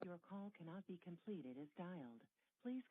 Your call cannot be completed as dialed. Please.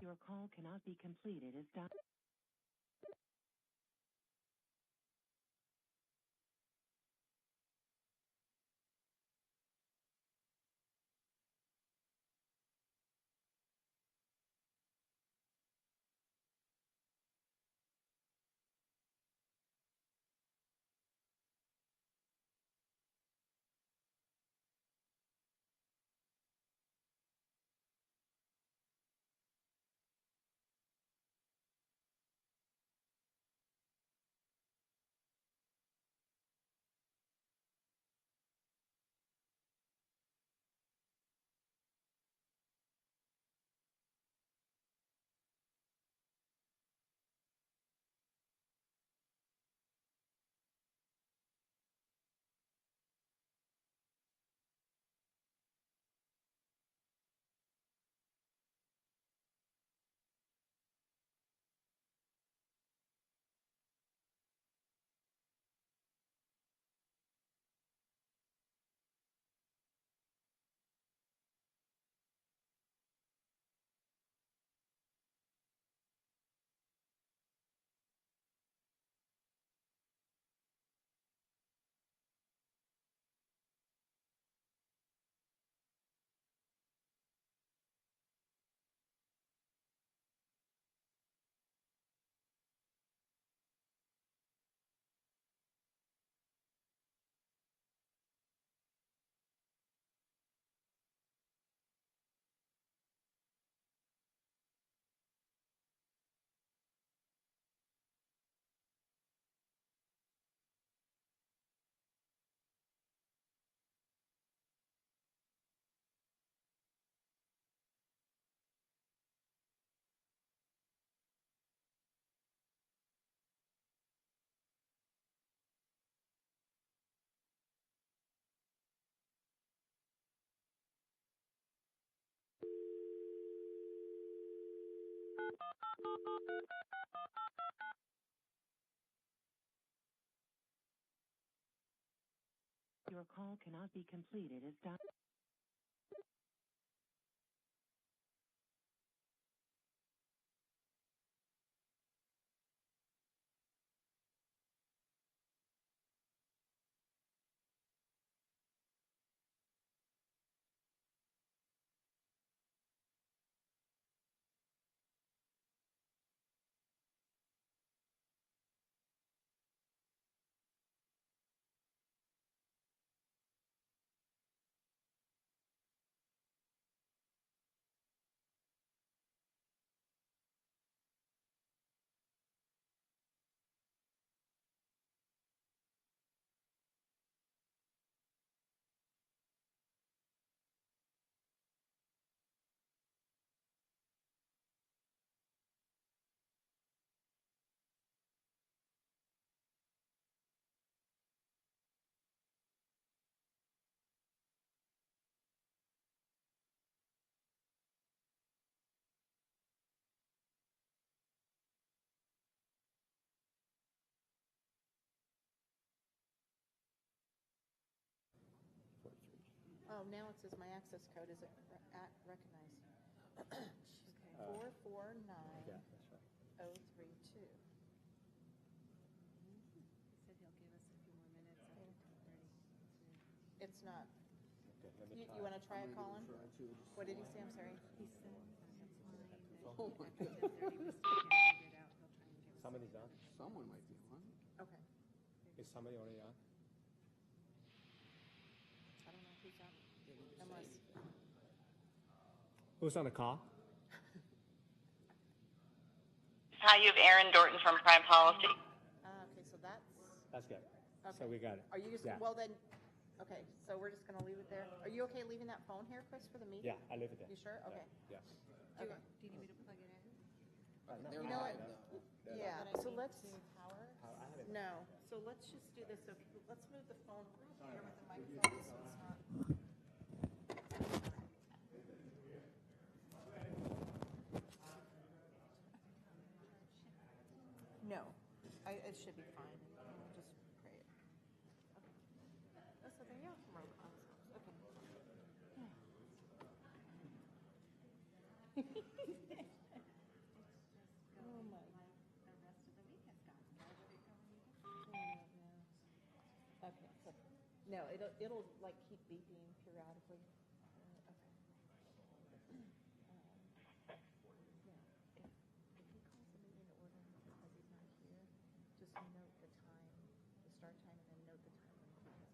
Your call cannot be completed as dialed. Your call cannot be completed as done. Oh, now it says my access code isn't recognized. Okay. 449-032. He said he'll give us a few more minutes after 10:30. It's not. You want to try it, Colin? What did he say? I'm sorry. He said that's fine. That Oh my after God. 10:30 we still can't figure it out. He'll try and give us. Somebody's on? Someone might be on. Okay. Is somebody already on? I don't know who's on. Unless. Who's on the call? Hi, you have Aaron Dorton from Prime Policy. Okay, so that's. That's good. Okay. So we got it. Are you just, Yeah. well then, okay, so we're just gonna leave it there. Are you okay leaving that phone here, Chris, for the meeting? Yeah, I leave it there. You sure? Okay. Yeah. Okay. Do you need me to plug it in? You know what? Yeah, That I so need let's, to power? no, so let's just do this. So let's move the phone here with the microphone so it's not. No, it should be fine. We'll just pray it. Okay. Oh, so there you are. Okay. Oh my. The rest of the week has gone. Okay, so, no, it'll like keep beeping periodically. Okay. Yeah, if he calls the meeting to order because he's not here, just note the time, the start time, and then note the time when he comes,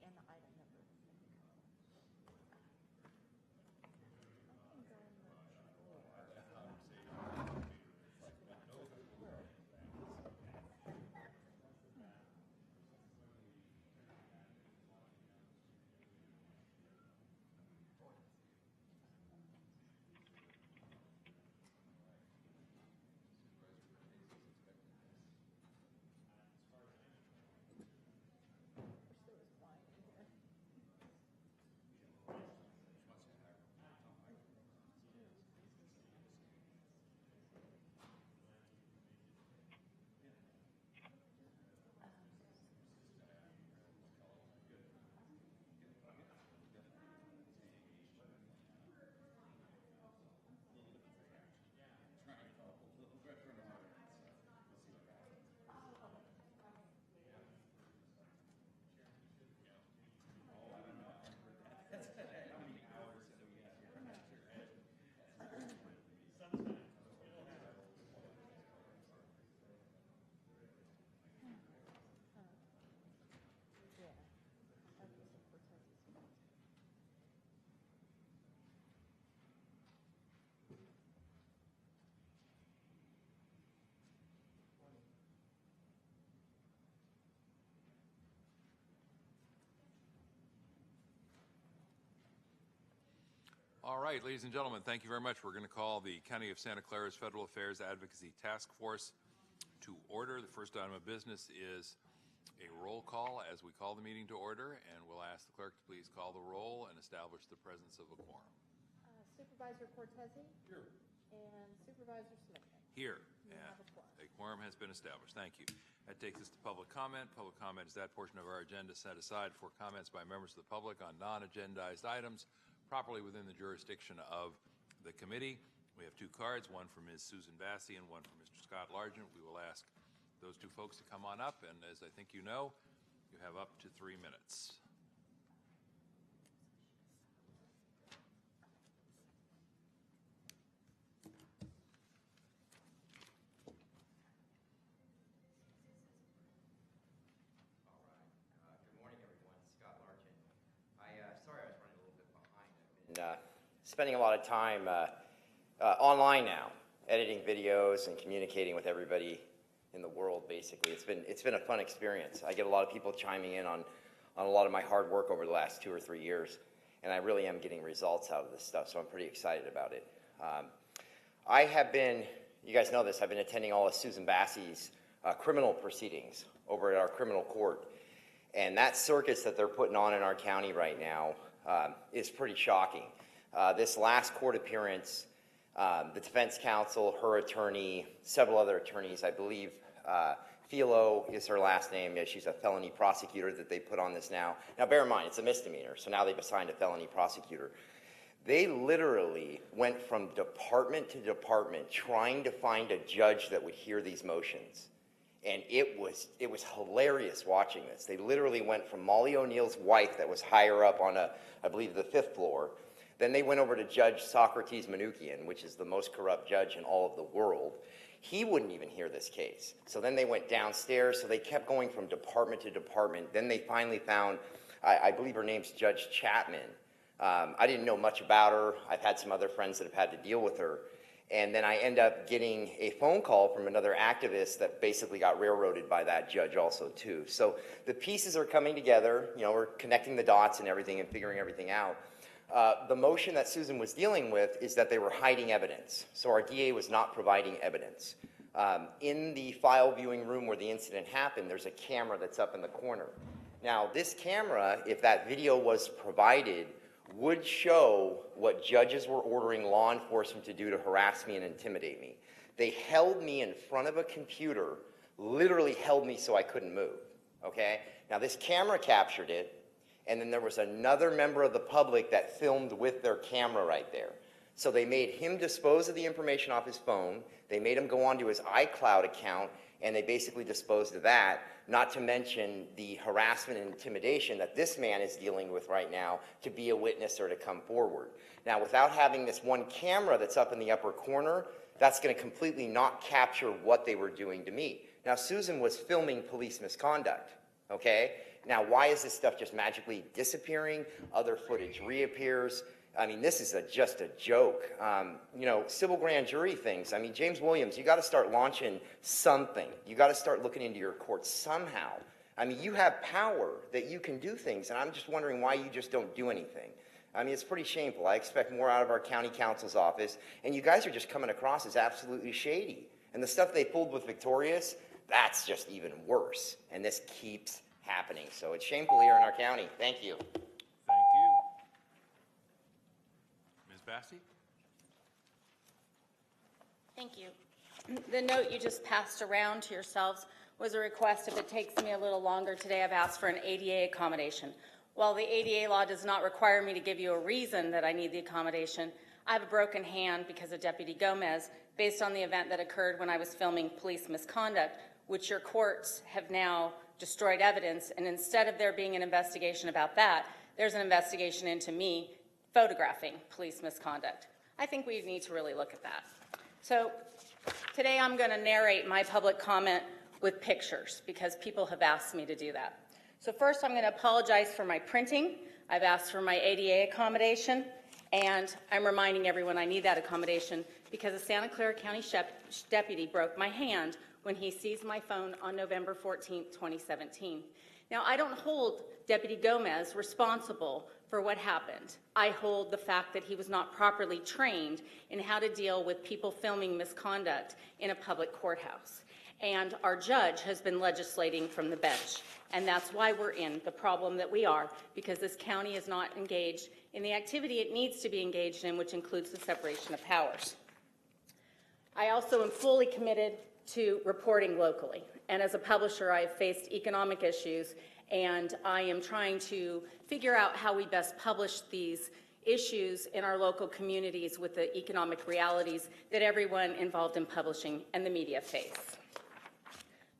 and the item number. I can go in All right, ladies and gentlemen, thank you very much. We're going to call the County of Santa Clara's Federal Affairs Advocacy Task Force to order. The first item of business is a roll call as we call the meeting to order, and we'll ask the clerk to please call the roll and establish the presence of a quorum. Supervisor Cortese? Here. And Supervisor Smith? Here. You And have a quorum. a quorum Quorum has been established. Thank you. That takes us to public comment. Public comment is that portion of our agenda set aside for comments by members of the public on non-agendized items properly within the jurisdiction of the committee. We have two cards, one from Ms. Susan Bassey and one from Mr. Scott Largent. We will ask those two folks to come on up, and as I think you know, you have up to 3 minutes. Spending a lot of time online now, editing videos and communicating with everybody in the world. Basically, it's been a fun experience. I get a lot of people chiming in on a lot of my hard work over the last 2 or 3 years, and I really am getting results out of this stuff. So I'm pretty excited about it. I have been, you guys know this, I've been attending all of Susan Bassey's criminal proceedings over at our criminal court, and that circus that they're putting on in our county right now is pretty shocking. This last court appearance, the defense counsel, her attorney, several other attorneys, I believe Philo is her last name. Yeah, she's a felony prosecutor that they put on this now. Now, bear in mind, it's a misdemeanor, so now they've assigned a felony prosecutor. They literally went from department to department trying to find a judge that would hear these motions. And it was hilarious watching this. They literally went from Molly O'Neill's wife that was higher up on I believe the 5th floor. Then they went over to Judge Socrates Manoukian, which is the most corrupt judge in all of the world. He wouldn't even hear this case. So then they went downstairs, so they kept going from department to department. Then they finally found, I believe her name's Judge Chapman. I didn't know much about her. I've had some other friends that have had to deal with her. And then I end up getting a phone call from another activist that basically got railroaded by that judge also too. So the pieces are coming together. You know, we're connecting the dots and everything and figuring everything out. The motion that Susan was dealing with is that they were hiding evidence. So our DA was not providing evidence. In the file viewing room where the incident happened, there's a camera that's up in the corner. Now, this camera, if that video was provided, would show what judges were ordering law enforcement to do to harass me and intimidate me. They held me in front of a computer, literally held me so I couldn't move, okay? Now, this camera captured it, and then there was another member of the public that filmed with their camera right there. So they made him dispose of the information off his phone, they made him go onto his iCloud account, and they basically disposed of that, not to mention the harassment and intimidation that this man is dealing with right now to be a witness or to come forward. Now, without having this one camera that's up in the upper corner, that's going to completely not capture what they were doing to me. Now, Susan was filming police misconduct, okay? Now, why is this stuff just magically disappearing? Other footage reappears. I mean, this is just a joke. You know, civil grand jury things. I mean, James Williams, you got to start launching something. You got to start looking into your courts somehow. I mean, you have power that you can do things, and I'm just wondering why you just don't do anything. I mean, it's pretty shameful. I expect more out of our county counsel's office, and you guys are just coming across as absolutely shady. And the stuff they pulled with Victorious, that's just even worse. And this keeps happening. So it's shameful here in our county. Thank you. Thank you. Ms. Bassey? Thank you. The note you just passed around to yourselves was a request. If it takes me a little longer today, I've asked for an ADA accommodation. While the ADA law does not require me to give you a reason that I need the accommodation, I have a broken hand because of Deputy Gomez based on the event that occurred when I was filming police misconduct, which your courts have now destroyed evidence, and instead of there being an investigation about that, there's an investigation into me photographing police misconduct. I think we need to really look at that. So today I'm going to narrate my public comment with pictures because people have asked me to do that. So first I'm going to apologize for my printing. I've asked for my ADA accommodation, and I'm reminding everyone I need that accommodation because a Santa Clara County deputy broke my hand when he seized my phone on November 14, 2017. Now, I don't hold Deputy Gomez responsible for what happened. I hold the fact that he was not properly trained in how to deal with people filming misconduct in a public courthouse. And our judge has been legislating from the bench. And that's why we're in the problem that we are, because this county is not engaged in the activity it needs to be engaged in, which includes the separation of powers. I also am fully committed to reporting locally. And as a publisher, I have faced economic issues, and I am trying to figure out how we best publish these issues in our local communities with the economic realities that everyone involved in publishing and the media face.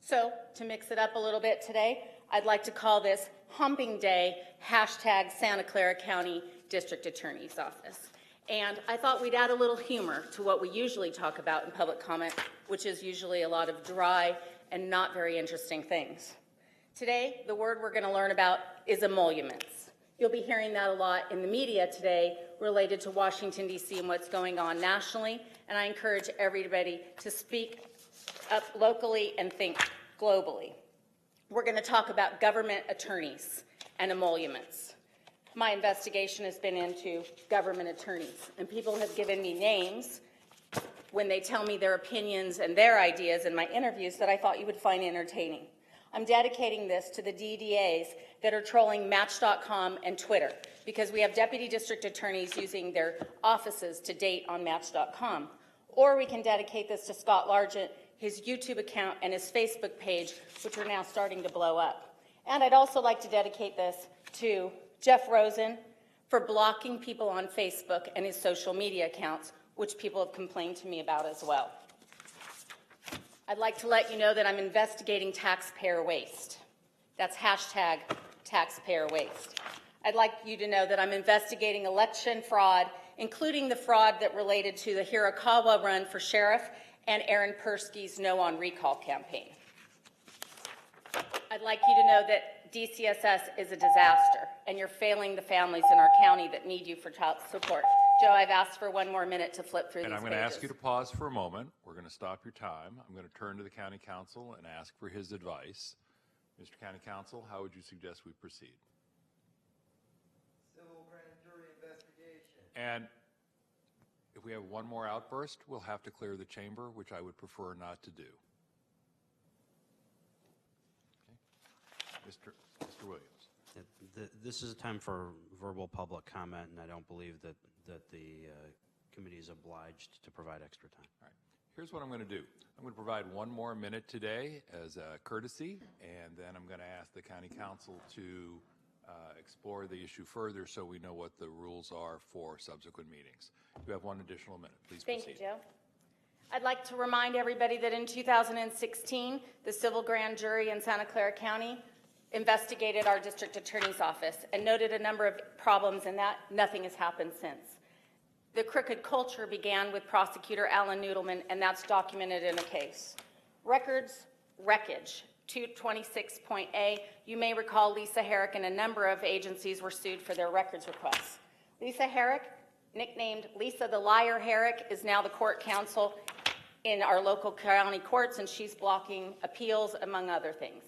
So, to mix it up a little bit today, I'd like to call this Humping Day, hashtag Santa Clara County District Attorney's Office. And I thought we'd add a little humor to what we usually talk about in public comment, which is usually a lot of dry and not very interesting things. Today, the word we're going to learn about is emoluments. You'll be hearing that a lot in the media today related to Washington, D.C. and what's going on nationally, and I encourage everybody to speak up locally and think globally. We're going to talk about government attorneys and emoluments. My investigation has been into government attorneys, and people have given me names when they tell me their opinions and their ideas in my interviews that I thought you would find entertaining. I'm dedicating this to the DDAs that are trolling Match.com and Twitter, because we have deputy district attorneys using their offices to date on Match.com. Or we can dedicate this to Scott Largent, his YouTube account, and his Facebook page, which are now starting to blow up. And I'd also like to dedicate this to Jeff Rosen for blocking people on Facebook and his social media accounts, which people have complained to me about as well. I'd like to let you know that I'm investigating taxpayer waste. That's hashtag taxpayer waste. I'd like you to know that I'm investigating election fraud, including the fraud that related to the Hirakawa run for sheriff and Aaron Persky's No on Recall campaign. I'd like you to know that DCSS is a disaster, and you're failing the families in our county that need you for child support. Joe, I've asked for one more minute to flip through these pages. And I'm going to ask you to pause for a moment. We're going to stop your time. I'm going to turn to the county counsel and ask for his advice. Mr. County Counsel, how would you suggest we proceed? Civil grand jury investigation. And if we have one more outburst, we'll have to clear the chamber, which I would prefer not to do. Okay. Mr. Williams. This is a time for verbal public comment, and I don't believe that the committee is obliged to provide extra time. All right. Here's what I'm going to do. I'm going to provide one more minute today as a courtesy, and then I'm going to ask the county council to explore the issue further so we know what the rules are for subsequent meetings. You have one additional minute. Please proceed. Thank you, Joe. I'd like to remind everybody that in 2016, the civil grand jury in Santa Clara County investigated our district attorney's office and noted a number of problems, and that nothing has happened since. The crooked culture began with prosecutor Alan Noodleman, and that's documented in a case. Records, wreckage, 226.A. You may recall Lisa Herrick and a number of agencies were sued for their records requests. Lisa Herrick, nicknamed Lisa the Liar Herrick, is now the court counsel in our local county courts, and she's blocking appeals, among other things.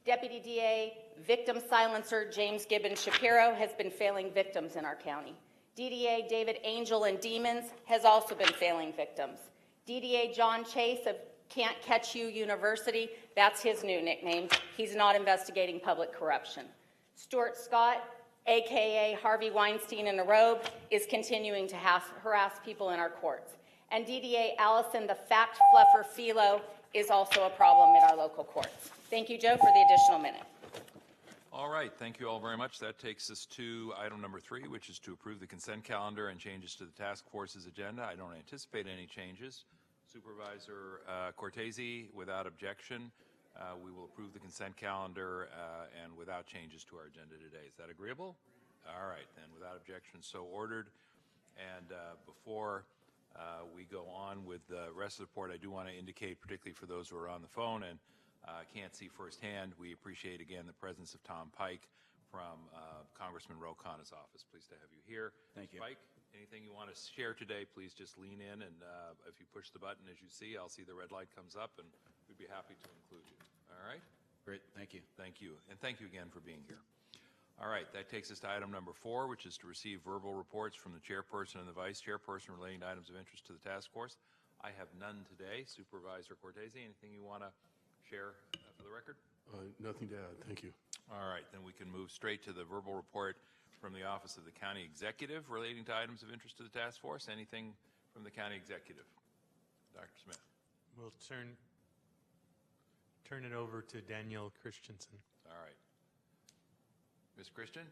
Deputy DA victim silencer James Gibbons Shapiro has been failing victims in our county. DDA David Angel and Demons has also been failing victims. DDA John Chase of Can't Catch You University, that's his new nickname. He's not investigating public corruption. Stuart Scott, AKA Harvey Weinstein in a robe, is continuing to harass people in our courts. And DDA Allison the Fact Fluffer Philo is also a problem in our local courts. Thank you, Joe, for the additional minute. All right, thank you all very much. That takes us to item number 3, which is to approve the consent calendar and changes to the task force's agenda. I don't anticipate any changes. Supervisor Cortese, without objection, we will approve the consent calendar and without changes to our agenda today. Is that agreeable? All right, then, without objection, so ordered. And before we go on with the rest of the report, I do want to indicate, particularly for those who are on the phone and can't see firsthand, we appreciate again the presence of Tom Pike from Congressman Ro Khanna's office. Pleased to have you here. Thank you. Pike, anything you want to share today, please just lean in, and if you push the button as you see, I'll see the red light comes up, and we'd be happy to include you. All right? Great, thank you. Thank you, and thank you again for being here. All right, that takes us to item number 4, which is to receive verbal reports from the chairperson and the vice chairperson relating to items of interest to the task force. I have none today. Supervisor Cortese, anything you want to share for the record? Nothing to add, thank you. All right, then we can move straight to the verbal report from the Office of the County Executive relating to items of interest to the task force. Anything from the County Executive? Dr. Smith. We'll turn it over to Danielle Christensen. All right. Ms. Christian?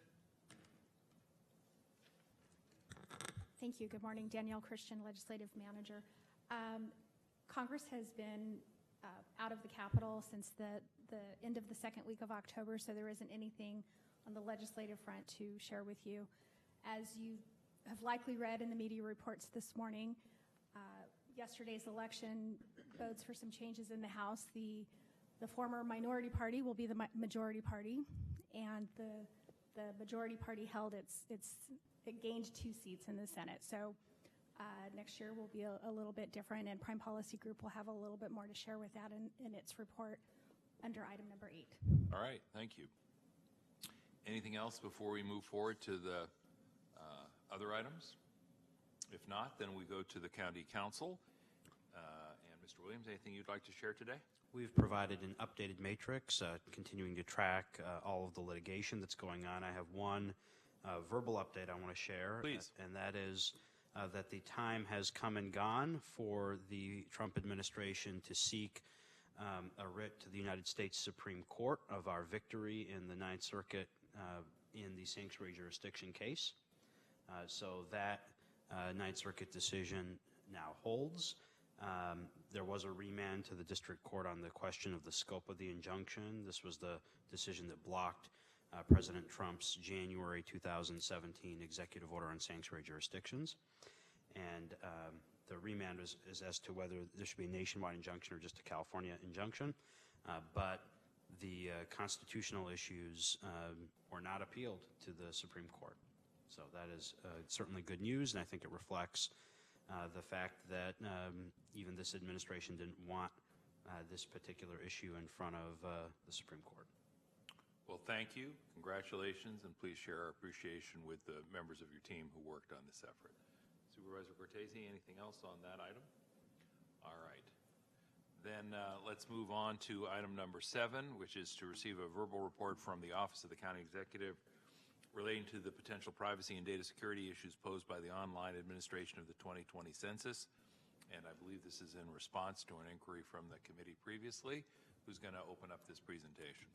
Thank you. Good morning. Danielle Christian, Legislative Manager. Congress has been out of the Capitol since the end of the second week of October, so there isn't anything on the legislative front to share with you. As you have likely read in the media reports this morning, yesterday's election bodes for some changes in the House. The former minority party will be the majority party, and the majority party held it gained 2 seats in the Senate. So next year will be a little bit different, and Prime Policy Group will have a little bit more to share with that in its report under item number 8. All right, thank you. Anything else before we move forward to the other items? If not, then we go to the County Council. And Mr. Williams, anything you'd like to share today? We've provided an updated matrix, continuing to track all of the litigation that's going on. I have one verbal update I want to share. Please. And that is that the time has come and gone for the Trump administration to seek a writ to the United States Supreme Court of our victory in the Ninth Circuit in the sanctuary jurisdiction case. So that Ninth Circuit decision now holds. There was a remand to the district court on the question of the scope of the injunction. This was the decision that blocked President Trump's January 2017 executive order on sanctuary jurisdictions. And the remand is as to whether there should be a nationwide injunction or just a California injunction. But the constitutional issues were not appealed to the Supreme Court. So that is certainly good news, and I think it reflects the fact that even this administration didn't want this particular issue in front of the Supreme Court. Well, thank you. Congratulations, and please share our appreciation with the members of your team who worked on this effort. Supervisor Cortese, anything else on that item? All right. Then let's move on to item number 7, which is to receive a verbal report from the Office of the County Executive relating to the potential privacy and data security issues posed by the online administration of the 2020 census. And I believe this is in response to an inquiry from the committee previously. Who's going to open up this presentation?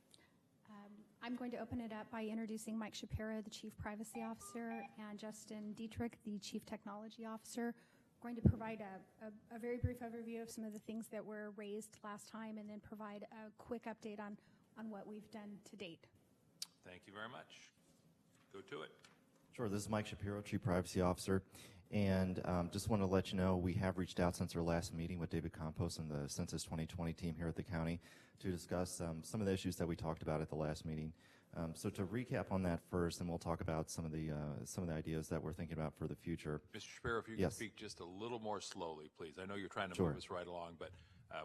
I'm going to open it up by introducing Mike Shapiro, the Chief Privacy Officer, and Justin Dietrich, the Chief Technology Officer. I'm going to provide a very brief overview of some of the things that were raised last time, and then provide a quick update on what we've done to date. Thank you very much. Go to it. Sure. This is Mike Shapiro, Chief Privacy Officer. And just want to let you know we have reached out since our last meeting with David Campos and the Census 2020 team here at the county to discuss some of the issues that we talked about at the last meeting. So to recap on that first, and we'll talk about some of the ideas that we're thinking about for the future. Mr. Shapiro, if you can speak just a little more slowly, please. I know you're trying to move us right along, but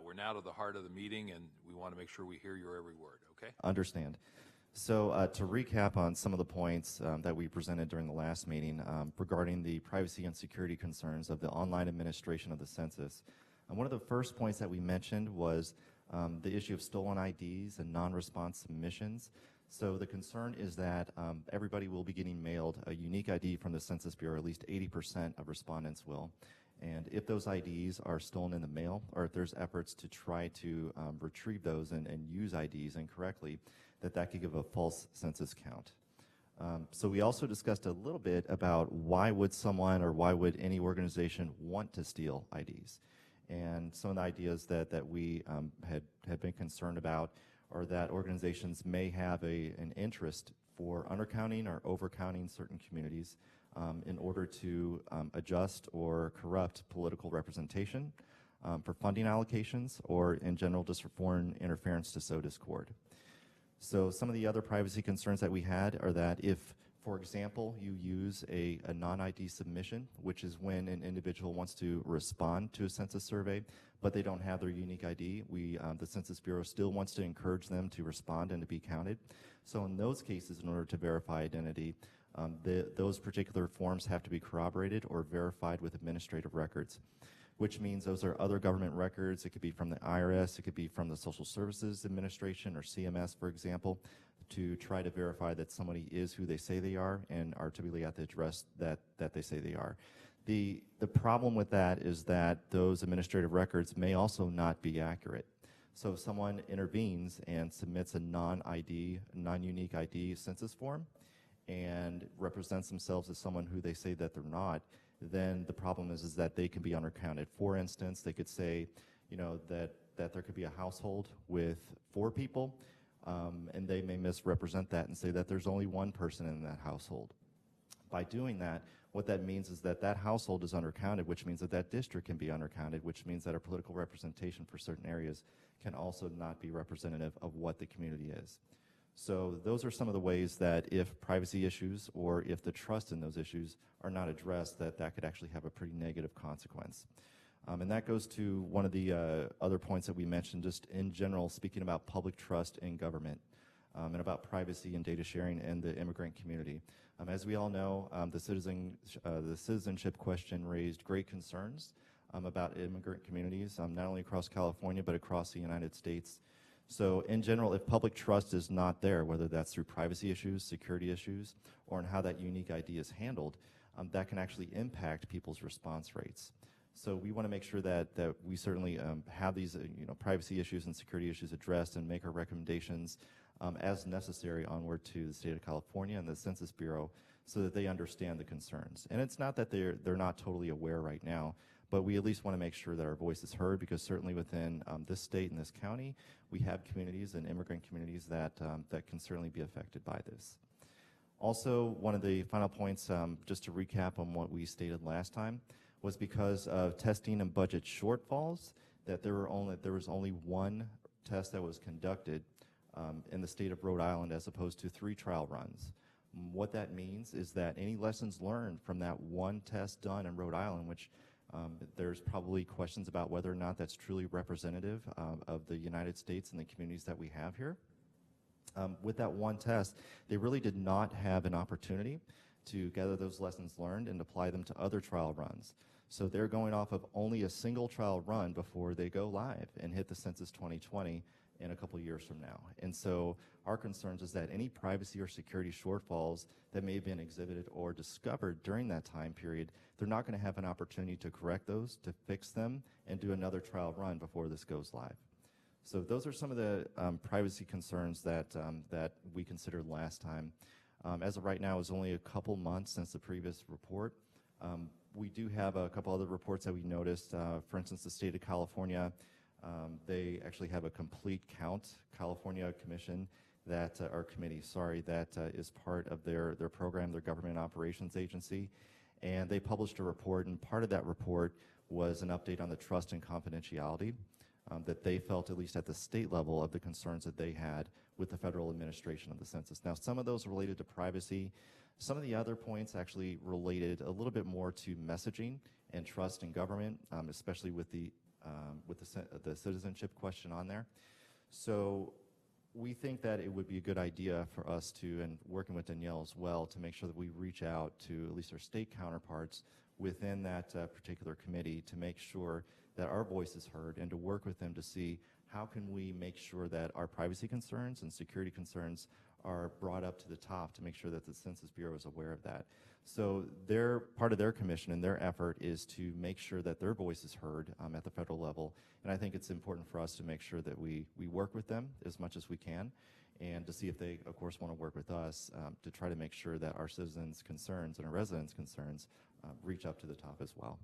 we're now to the heart of the meeting, and we want to make sure we hear your every word, okay? Understand. So to recap on some of the points that we presented during the last meeting regarding the privacy and security concerns of the online administration of the census, one of the first points that we mentioned was the issue of stolen IDs and non-response submissions. So the concern is that everybody will be getting mailed a unique ID from the Census Bureau, at least 80% of respondents will. And if those IDs are stolen in the mail, or if there's efforts to try to retrieve those and use IDs incorrectly, that could give a false census count. So we also discussed a little bit about why would someone or why would any organization want to steal IDs. And some of the ideas that we had been concerned about are that organizations may have an interest for undercounting or overcounting certain communities in order to adjust or corrupt political representation, for funding allocations, or in general just for foreign interference to sow discord. So some of the other privacy concerns that we had are that if, for example, you use a non-ID submission, which is when an individual wants to respond to a census survey, but they don't have their unique ID, the Census Bureau still wants to encourage them to respond and to be counted. So in those cases, in order to verify identity, those particular forms have to be corroborated or verified with administrative records, which means those are other government records. It could be from the IRS, it could be from the Social Services Administration or CMS, for example, to try to verify that somebody is who they say they are and are typically at the address that they say they are. The problem with that is that those administrative records may also not be accurate. So if someone intervenes and submits a non-ID, non-unique ID census form and represents themselves as someone who they say that they're not, then the problem is that they can be undercounted. For instance, they could say, you know, that there could be a household with 4 people, and they may misrepresent that and say that there's only 1 person in that household. By doing that, what that means is that that household is undercounted, which means that that district can be undercounted, which means that our political representation for certain areas can also not be representative of what the community is. So those are some of the ways that if privacy issues or if the trust in those issues are not addressed, that could actually have a pretty negative consequence. And that goes to one of the other points that we mentioned, just in general, speaking about public trust in government and about privacy and data sharing in the immigrant community. As we all know, the citizenship question raised great concerns about immigrant communities, not only across California, but across the United States. So in general, if public trust is not there, whether that's through privacy issues, security issues, or in how that unique ID is handled, that can actually impact people's response rates. So we want to make sure that we certainly have these privacy issues and security issues addressed and make our recommendations as necessary onward to the state of California and the Census Bureau so that they understand the concerns. And it's not that they're not totally aware right now, but we at least want to make sure that our voice is heard, because certainly within this state and this county, we have communities and immigrant communities that can certainly be affected by this. Also, one of the final points, just to recap on what we stated last time, was because of testing and budget shortfalls, that there was only 1 test that was conducted in the state of Rhode Island as opposed to 3 trial runs. What that means is that any lessons learned from that 1 test done in Rhode Island, which there's probably questions about whether or not that's truly representative of the United States and the communities that we have here. With that 1 test, they really did not have an opportunity to gather those lessons learned and apply them to other trial runs. So they're going off of only a single trial run before they go live and hit the Census 2020 in a couple years from now. And so our concerns is that any privacy or security shortfalls that may have been exhibited or discovered during that time period, they're not going to have an opportunity to correct those, to fix them, and do another trial run before this goes live. So those are some of the privacy concerns that we considered last time. As of right now, it's only a couple months since the previous report. We do have a couple other reports that we noticed. For instance, the state of California, they actually have a complete count California commission that, or committee, sorry, that is part of their program, their government operations agency. And they published a report, and part of that report was an update on the trust and confidentiality that they felt, at least at the state level, of the concerns that they had with the federal administration of the census. Now, some of those related to privacy. Some of the other points actually related a little bit more to messaging and trust in government, especially with the citizenship question on there. So we think that it would be a good idea for us to, and working with Danielle as well, to make sure that we reach out to at least our state counterparts within that particular committee to make sure that our voice is heard, and to work with them to see how can we make sure that our privacy concerns and security concerns are brought up to the top to make sure that the Census Bureau is aware of that. So part of their commission and their effort is to make sure that their voice is heard at the federal level. And I think it's important for us to make sure that we work with them as much as we can, and to see if they, of course, want to work with us to try to make sure that our citizens' concerns and our residents' concerns reach up to the top as well.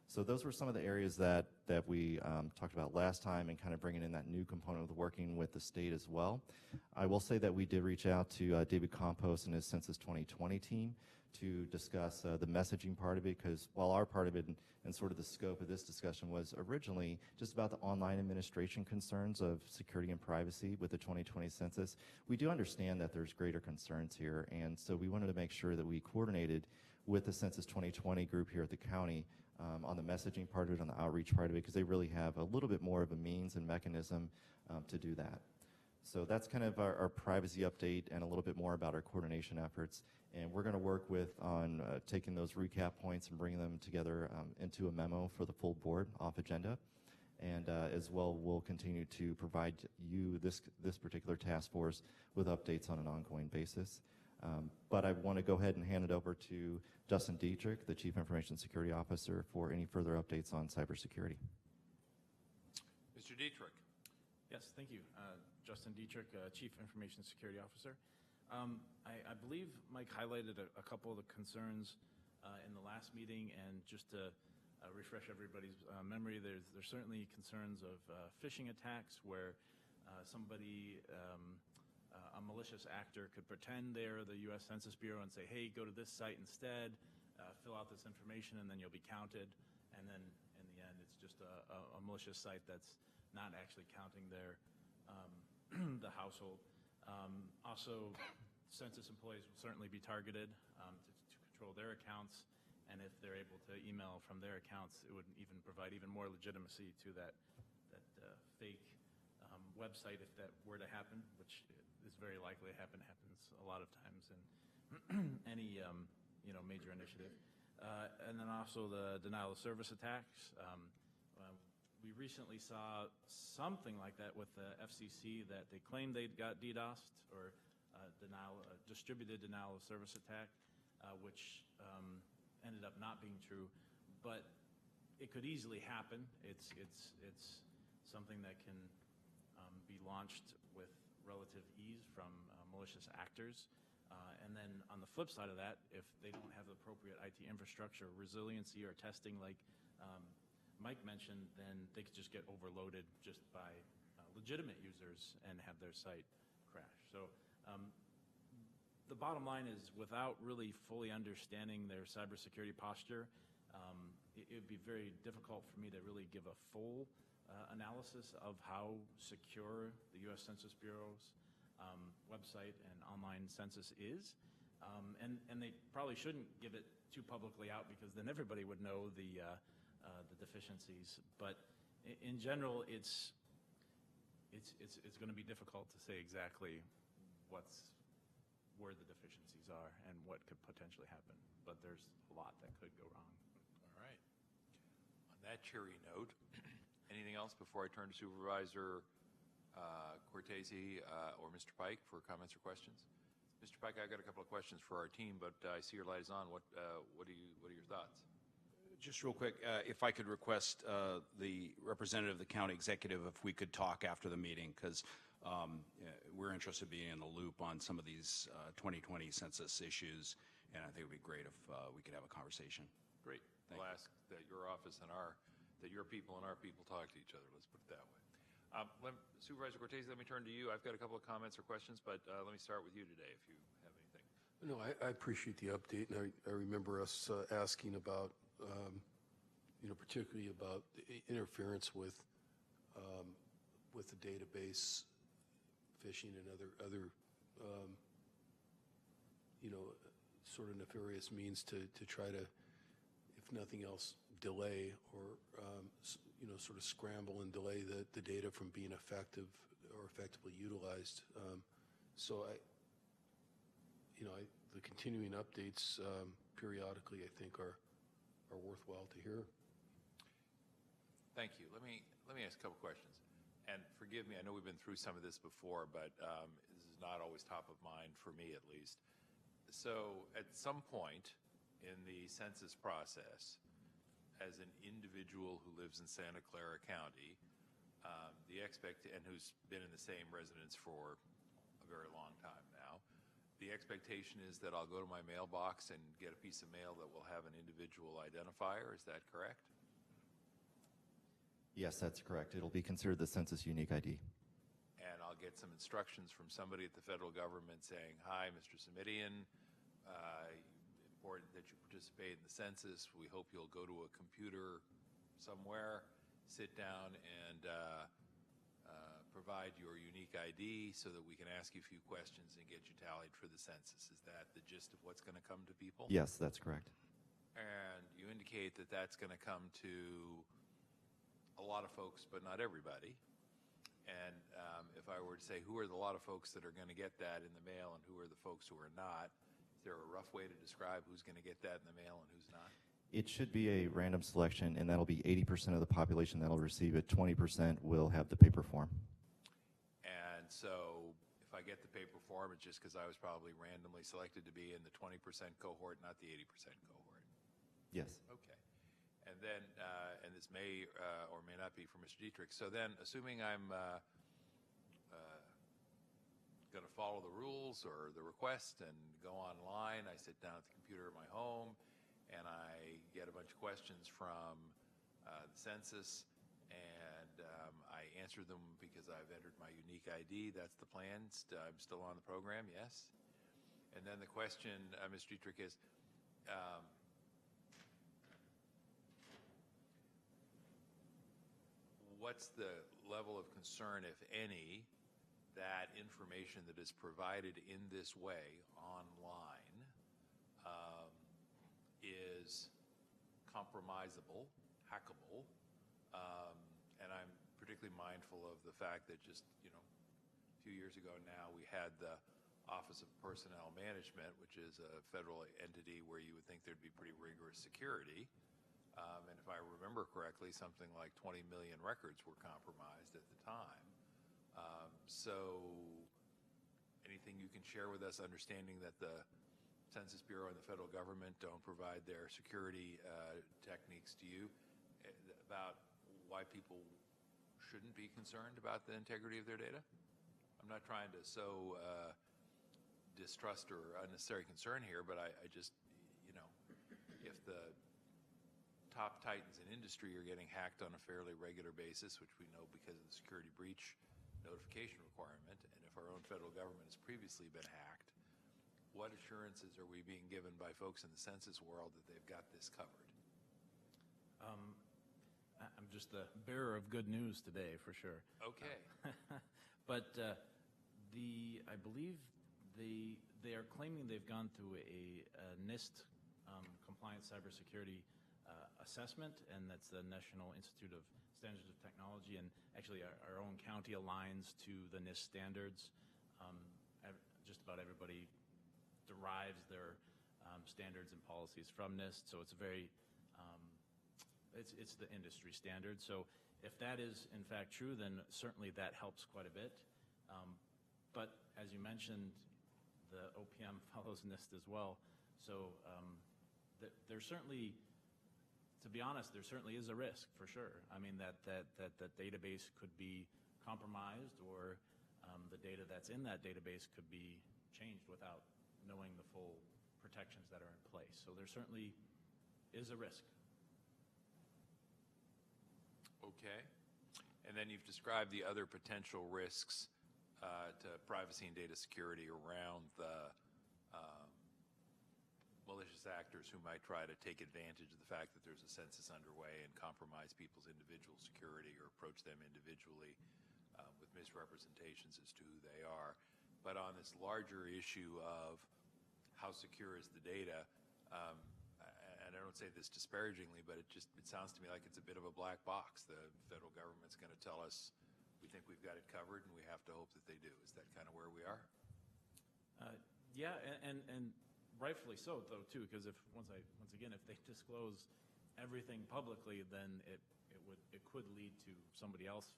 So those were some of the areas that we talked about last time, and kind of bringing in that new component of working with the state as well. I will say that we did reach out to David Campos and his Census 2020 team to discuss the messaging part of it, because while our part of it and sort of the scope of this discussion was originally just about the online administration concerns of security and privacy with the 2020 census, we do understand that there's greater concerns here, and so we wanted to make sure that we coordinated with the Census 2020 group here at the county on the messaging part of it, on the outreach part of it, because they really have a little bit more of a means and mechanism to do that. So that's kind of our privacy update and a little bit more about our coordination efforts. And we're going to work on taking those recap points and bringing them together into a memo for the full board off agenda. And as well, we'll continue to provide you, this particular task force, with updates on an ongoing basis. But I want to go ahead and hand it over to Justin Dietrich, the Chief Information Security Officer, for any further updates on cybersecurity. Mr. Dietrich. Yes, thank you. Justin Dietrich, Chief Information Security Officer. I believe Mike highlighted a couple of the concerns in the last meeting, and just to refresh everybody's memory, there's certainly concerns of phishing attacks where somebody, a malicious actor, could pretend they're the U.S. Census Bureau and say, hey, go to this site instead, fill out this information, and then you'll be counted. And then in the end, it's just a malicious site that's not actually counting their the household. Also, census employees will certainly be targeted to control their accounts, and if they're able to email from their accounts, it would even provide even more legitimacy to that fake website if that were to happen, which is very likely to happen. Happens a lot of times in any major initiative. And then also the denial of service attacks. We recently saw something like that with the FCC, that they claimed they got DDoSed, or distributed denial of service attack, which ended up not being true. But it could easily happen. It's something that can be launched with relative ease from malicious actors. And then on the flip side of that, if they don't have the appropriate IT infrastructure, resiliency, or testing like Mike mentioned, then they could just get overloaded just by legitimate users and have their site crash. So the bottom line is, without really fully understanding their cybersecurity posture, it would be very difficult for me to really give a full analysis of how secure the U.S. Census Bureau's website and online census is. And they probably shouldn't give it too publicly out, because then everybody would know the deficiencies. But in general, it's going to be difficult to say exactly where the deficiencies are and what could potentially happen. But there's a lot that could go wrong. All right. On that cheery note, anything else before I turn to Supervisor Cortese or Mr. Pike for comments or questions? Mr. Pike, I've got a couple of questions for our team, but I see your light is on. What are your thoughts? Just real quick, if I could request the representative of the county executive if we could talk after the meeting, because we're interested in being in the loop on some of these 2020 census issues, and I think it would be great if we could have a conversation. Great. We'll ask that your office and that your people and our people talk to each other. Let's put it that way. Supervisor Cortese, let me turn to you. I've got a couple of comments or questions, but let me start with you today if you have anything. No, I appreciate the update, and I remember us asking about, particularly about the interference with the database, phishing, and other sort of nefarious means to try to, if nothing else, delay or sort of scramble and delay the data from being effective or effectively utilized. So the continuing updates periodically, I think, are worthwhile to hear. Thank you. Let me ask a couple questions. And forgive me, I know we've been through some of this before, but this is not always top of mind for me, at least. So at some point in the census process, as an individual who lives in Santa Clara County, and who's been in the same residence for a very long time now, the expectation is that I'll go to my mailbox and get a piece of mail that will have an individual identifier. Is that correct? Yes, that's correct. It'll be considered the census unique ID. And I'll get some instructions from somebody at the federal government saying, hi, Mr. Simidian, important that you participate in the census. We hope you'll go to a computer somewhere, sit down, and provide your unique ID so that we can ask you a few questions and get you tallied for the census. Is that the gist of what's going to come to people? Yes, that's correct. And you indicate that that's going to come to a lot of folks, but not everybody. And if I were to say, who are the lot of folks that are going to get that in the mail and who are the folks who are not, is there a rough way to describe who's going to get that in the mail and who's not? It should be a random selection, and that'll be 80% of the population that'll receive it. 20% will have the paper form. And so if if I get the paper form, it's just because I was probably randomly selected to be in the 20% cohort, not the 80% cohort. Yes. Okay. And then, and this may or may not be for Mr. Dietrich. So then, assuming I'm going to follow the rules or the request and go online, I sit down at the computer at my home, and I get a bunch of questions from the census, and I answer them because I've entered my unique ID. That's the plan. I'm still on the program, yes? And then the question, Mr. Dietrich, is what's the level of concern, if any, that information that is provided in this way online is compromisable, hackable, and I'm particularly mindful of the fact that just, a few years ago now, we had the Office of Personnel Management, which is a federal entity where you would think there'd be pretty rigorous security. And if I remember correctly, something like 20 million records were compromised at the time. So anything you can share with us, understanding that the Census Bureau and the federal government don't provide their security techniques to you, about why people shouldn't be concerned about the integrity of their data? I'm not trying to sow distrust or unnecessary concern here, but I just, if the top titans in industry are getting hacked on a fairly regular basis, which we know because of the security breach notification requirement, and if our own federal government has previously been hacked, what assurances are we being given by folks in the census world that they've got this covered? I'm just the bearer of good news today, for sure. Okay. But I believe they are claiming they've gone through a NIST compliant cybersecurity assessment, and that's the National Institute of Standards of Technology, and actually our own county aligns to the NIST standards. Just about everybody derives their standards and policies from NIST, so it's very it's the industry standard. So if that is in fact true, then certainly that helps quite a bit. But as you mentioned, the OPM follows NIST as well. So there's certainly, to be honest, there certainly is a risk, for sure. I mean, that database could be compromised, or the data that's in that database could be changed without knowing the full protections that are in place. So there certainly is a risk. Okay. And then you've described the other potential risks to privacy and data security around the malicious actors who might try to take advantage of the fact that there's a census underway and compromise people's individual security or approach them individually with misrepresentations as to who they are. But on this larger issue of how secure is the data, and I don't say this disparagingly, but it sounds to me like it's a bit of a black box. The federal government's going to tell us we think we've got it covered, and we have to hope that they do. Is that kind of where we are? Yeah, and rightfully so, though, too, because once again, if they disclose everything publicly, then it could lead to somebody else,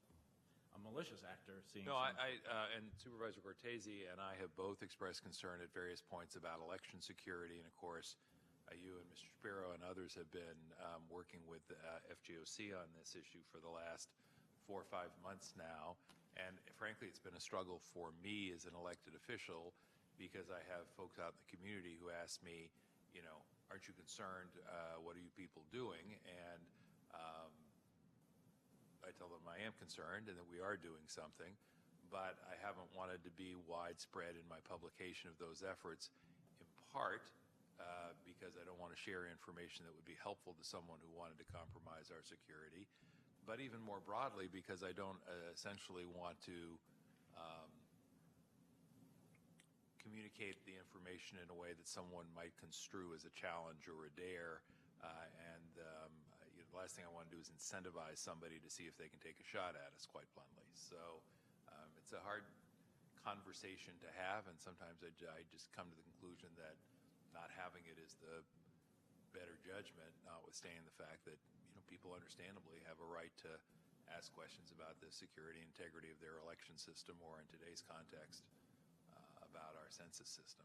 a malicious actor, seeing. No, and Supervisor Cortese and I have both expressed concern at various points about election security, and of course, you and Mr. Shapiro and others have been working with FGOC on this issue for the last 4 or 5 months now, and frankly, it's been a struggle for me as an elected official, because I have folks out in the community who ask me, aren't you concerned? What are you people doing? And I tell them I am concerned and that we are doing something, but I haven't wanted to be widespread in my publication of those efforts, in part because I don't want to share information that would be helpful to someone who wanted to compromise our security, but even more broadly because I don't essentially want to communicate the information in a way that someone might construe as a challenge or a dare, and the last thing I want to do is incentivize somebody to see if they can take a shot at us, quite bluntly. So it's a hard conversation to have, and sometimes I just come to the conclusion that not having it is the better judgment, notwithstanding the fact that people understandably have a right to ask questions about the security and integrity of their election system, or in today's context, about our census system.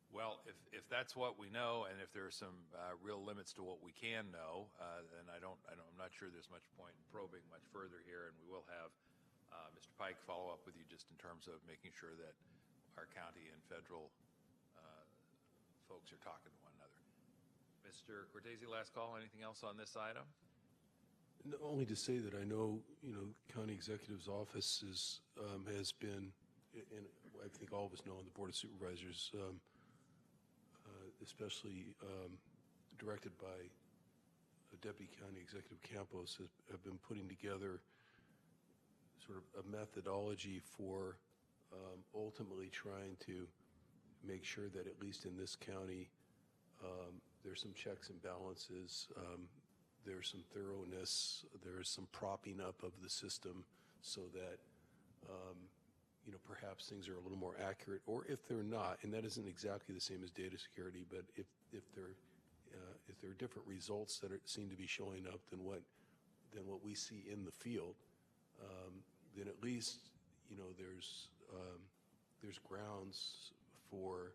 Well, if that's what we know, and if there are some real limits to what we can know, then I'm not sure there's much point in probing much further here, and we will have Mr. Pike follow up with you just in terms of making sure that our county and federal folks are talking to one another. Mr. Cortese, last call. Anything else on this item? No, only to say that I know, County Executive's office has been, and I think all of us know on the Board of Supervisors, especially directed by Deputy County Executive Campos, have been putting together sort of a methodology for ultimately trying to make sure that at least in this county there's some checks and balances, there's some thoroughness, there's some propping up of the system so that perhaps things are a little more accurate, or if they're not, and that isn't exactly the same as data security, but if there are different results that seem to be showing up than what we see in the field, then at least there's grounds for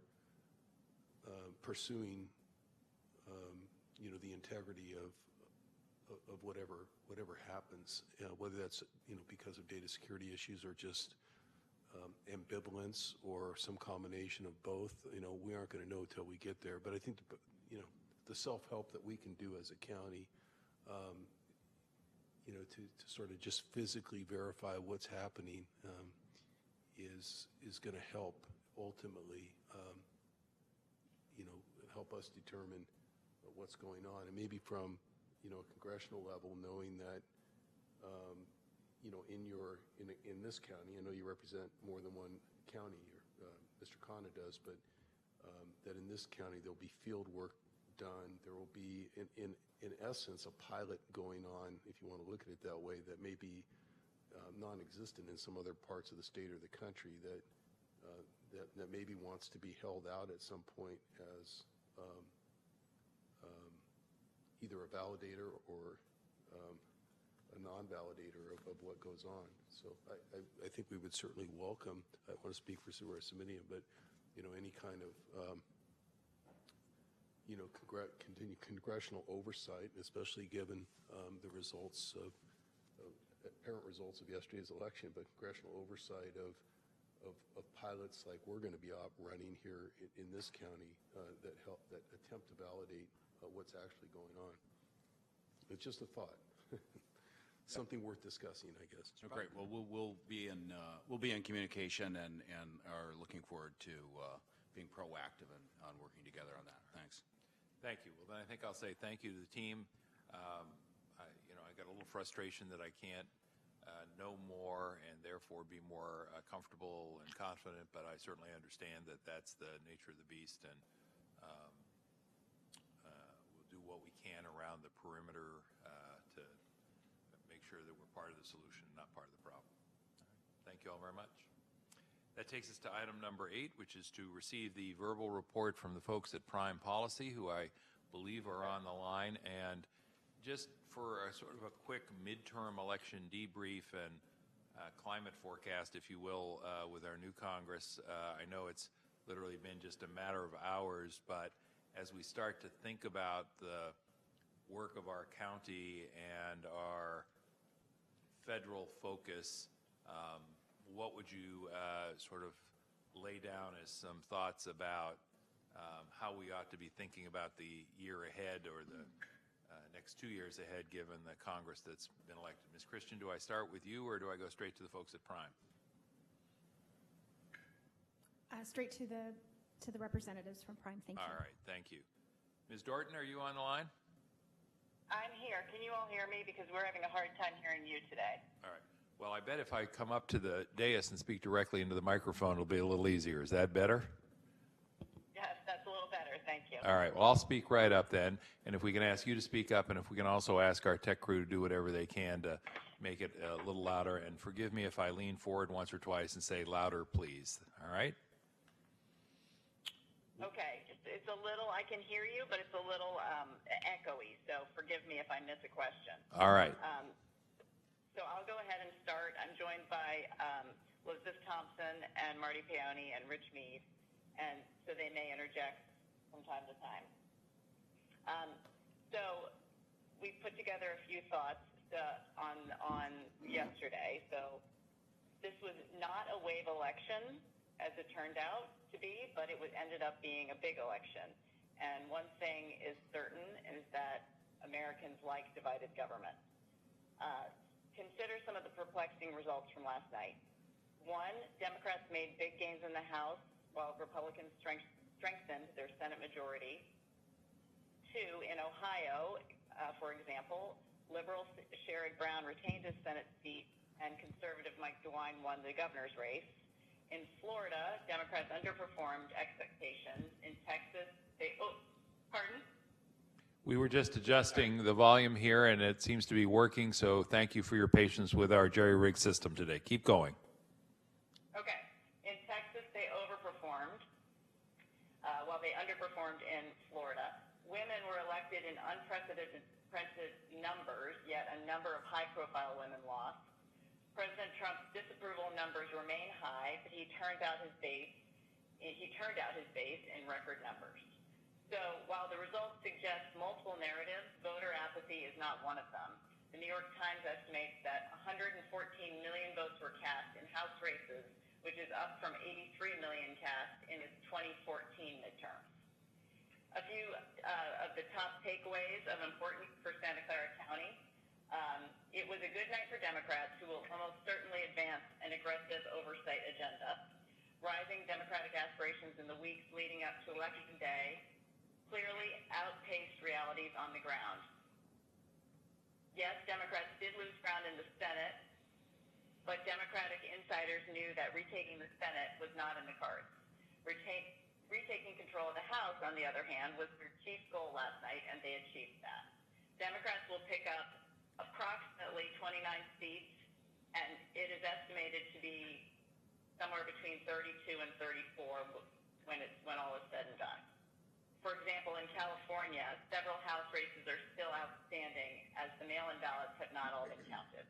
pursuing the integrity of whatever happens, whether that's because of data security issues or just ambivalence or some combination of both. We aren't going to know until we get there. But I think the self-help that we can do as a county, to sort of just physically verify what's happening, is going to help ultimately, help us determine what's going on, and maybe from a congressional level, knowing that in this county, I know you represent more than one county, or Mr. Khanna does, but that in this county there'll be field work done. There will be, in essence, a pilot going on, if you want to look at it that way, that may be non-existent in some other parts of the state or the country, that maybe wants to be held out at some point as either a validator or a non-validator of what goes on. So I think we would certainly welcome, I want to speak for Supervisor Simonian, but any kind of continued congressional oversight, especially given the results of apparent results of yesterday's election, but congressional oversight of pilots like we're going to be running here in this county that attempt to validate what's actually going on. It's just a thought. Something worth discussing, I guess. Oh, great. Well, we'll be in communication and are looking forward to being proactive on working together on that. Thanks. Thank you. Well, then I think I'll say thank you to the team. I got a little frustration that I can't know more and therefore be more comfortable and confident, but I certainly understand that that's the nature of the beast, and we'll do what we can around the perimeter to make sure that we're part of the solution, not part of the problem. Thank you all very much. That takes us to item number 8, which is to receive the verbal report from the folks at Prime Policy, who I believe are on the line. And just for a sort of a quick midterm election debrief and climate forecast, if you will, with our new Congress, I know it's literally been just a matter of hours, but as we start to think about the work of our county and our federal focus, what would you sort of lay down as some thoughts about how we ought to be thinking about the year ahead or the next 2 years ahead, given the Congress that's been elected? Ms. Christian, do I start with you, or do I go straight to the folks at Prime? Straight to the representatives from Prime. Thank you. All right, thank you. Ms. Dorton, are you on the line? I'm here. Can you all hear me? Because we're having a hard time hearing you today. All right. Well, I bet if I come up to the dais and speak directly into the microphone, it'll be a little easier. Is that better? Yes, that's a little better. Thank you. All right. Well, I'll speak right up then. And if we can ask you to speak up, and if we can also ask our tech crew to do whatever they can to make it a little louder. And forgive me if I lean forward once or twice and say louder, please. All right? Okay. It's a little, I can hear you, but it's a little echoey. So forgive me if I miss a question. All right. So I'll go ahead and start. I'm joined by Elizabeth Thompson and Marty Peone and Rich Mead, and so they may interject from time to time. So we put together a few thoughts on yesterday. So this was not a wave election, as it turned out to be, but it ended up being a big election. And one thing is certain is that Americans like divided government. Consider some of the perplexing results from last night. One, Democrats made big gains in the House while Republicans strengthened their Senate majority. Two, in Ohio, for example, liberal Sherrod Brown retained his Senate seat and conservative Mike DeWine won the governor's race. In Florida, Democrats underperformed expectations. In Texas, pardon? We were just adjusting the volume here, and it seems to be working, so thank you for your patience with our jerry-rigged system today. Keep going. Okay. In Texas, they overperformed, while they underperformed in Florida. Women were elected in unprecedented numbers, yet a number of high-profile women lost. President Trump's disapproval numbers remain high, but he turned out his base in record numbers. So while the results suggest multiple narratives, voter apathy is not one of them. The New York Times estimates that 114 million votes were cast in House races, which is up from 83 million cast in its 2014 midterms. A few of the top takeaways of importance for Santa Clara County. It was a good night for Democrats, who will almost certainly advance an aggressive oversight agenda. Rising Democratic aspirations in the weeks leading up to Election Day clearly outpaced realities on the ground. Yes, Democrats did lose ground in the Senate, but Democratic insiders knew that retaking the Senate was not in the cards. Retaking control of the House, on the other hand, was their chief goal last night, and they achieved that. Democrats will pick up approximately 29 seats, and it is estimated to be somewhere between 32 and 34 when all is said and done. For example, in California, several House races are still outstanding as the mail-in ballots have not all been counted.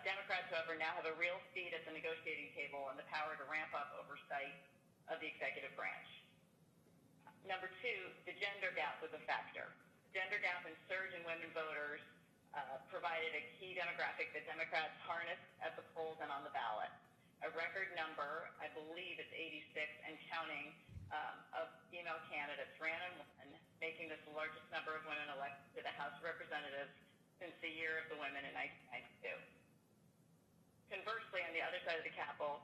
Democrats, however, now have a real seat at the negotiating table and the power to ramp up oversight of the executive branch. Number two, the gender gap was a factor. Gender gap and surge in women voters provided a key demographic that Democrats harnessed at the polls and on the ballot. A record number, I believe it's 86 and counting, of female candidates ran and won, making this the largest number of women elected to the House of Representatives since the year of the women in 1992. Conversely, on the other side of the Capitol,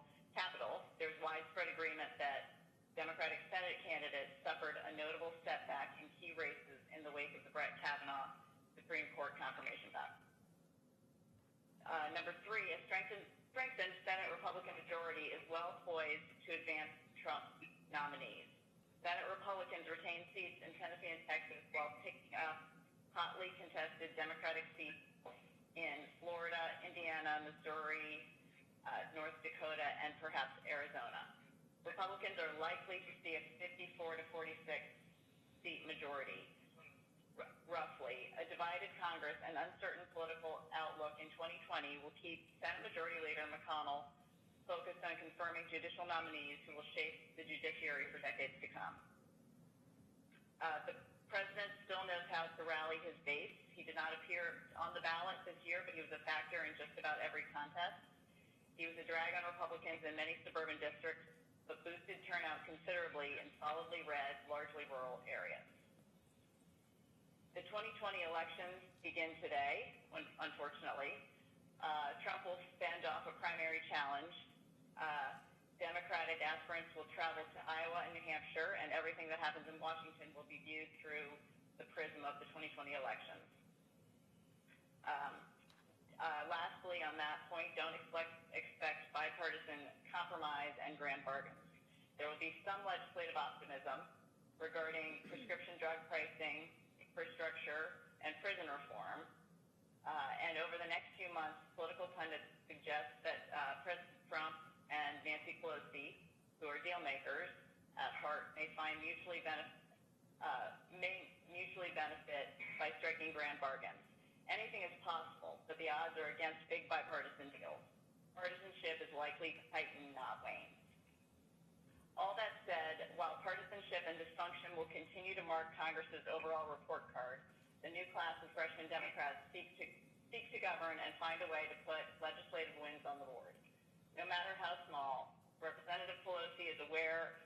there's widespread agreement that Democratic Senate candidates suffered a notable setback in key races in the wake of the Brett Kavanaugh Supreme Court confirmation vote. Number three, a strengthened Senate Republican majority is well poised to advance Trump's nominees. Senate Republicans retain seats in Tennessee and Texas while picking up hotly contested Democratic seats in Florida, Indiana, Missouri, North Dakota, and perhaps Arizona. Republicans are likely to see a 54 to 46 seat majority, roughly. A divided Congress and uncertain political outlook in 2020 will keep Senate Majority Leader McConnell focused on confirming judicial nominees who will shape the judiciary for decades to come. The president still knows how to rally his base. He did not appear on the ballot this year, but he was a factor in just about every contest. He was a drag on Republicans in many suburban districts, but boosted turnout considerably in solidly red, largely rural areas. The 2020 elections begin today, unfortunately. Trump will fend off a primary challenge. Democratic aspirants will travel to Iowa and New Hampshire, and everything that happens in Washington will be viewed through the prism of the 2020 elections. Lastly, on that point, don't expect bipartisan compromise and grand bargains. There will be some legislative optimism regarding prescription drug pricing, infrastructure, and prison reform. And over the next few months, political pundits suggest that President Trump and Nancy Pelosi, who are deal makers at heart, may mutually benefit by striking grand bargains. Anything is possible, but the odds are against big bipartisan deals. partisanship is likely to heighten, not wane. All that said, while partisanship and dysfunction will continue to mark Congress's overall report card, the new class of freshman Democrats seek to govern and find a way to put legislative wins on the board. No matter how small, Representative Pelosi is aware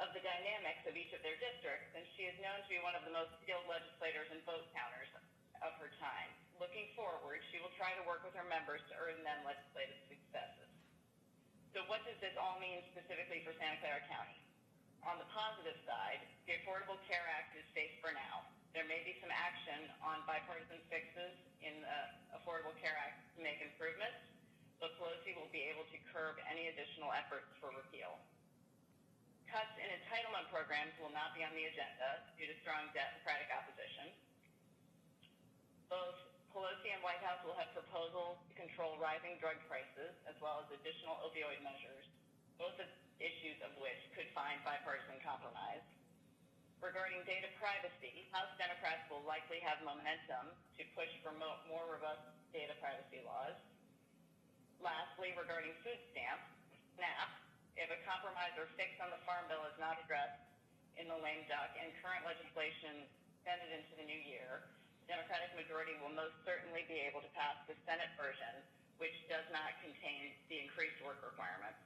of the dynamics of each of their districts, and she is known to be one of the most skilled legislators and vote counters of her time. Looking forward, she will try to work with her members to earn them legislative successes. So what does this all mean specifically for Santa Clara County? On the positive side, the Affordable Care Act is safe for now. There may be some action on bipartisan fixes in the Affordable Care Act to make improvements, but Pelosi will be able to curb any additional efforts for repeal. Cuts in entitlement programs will not be on the agenda due to strong Democratic opposition. Both Pelosi and White House will have proposals to control rising drug prices as well as additional opioid measures, both of issues of which could find bipartisan compromise. Regarding data privacy, House Democrats will likely have momentum to push for more robust data privacy laws. Lastly, regarding food stamps, SNAP, if a compromise or fix on the Farm Bill is not addressed in the lame duck and current legislation extended into the new year, the Democratic majority will most certainly be able to pass the Senate version, which does not contain the increased work requirements.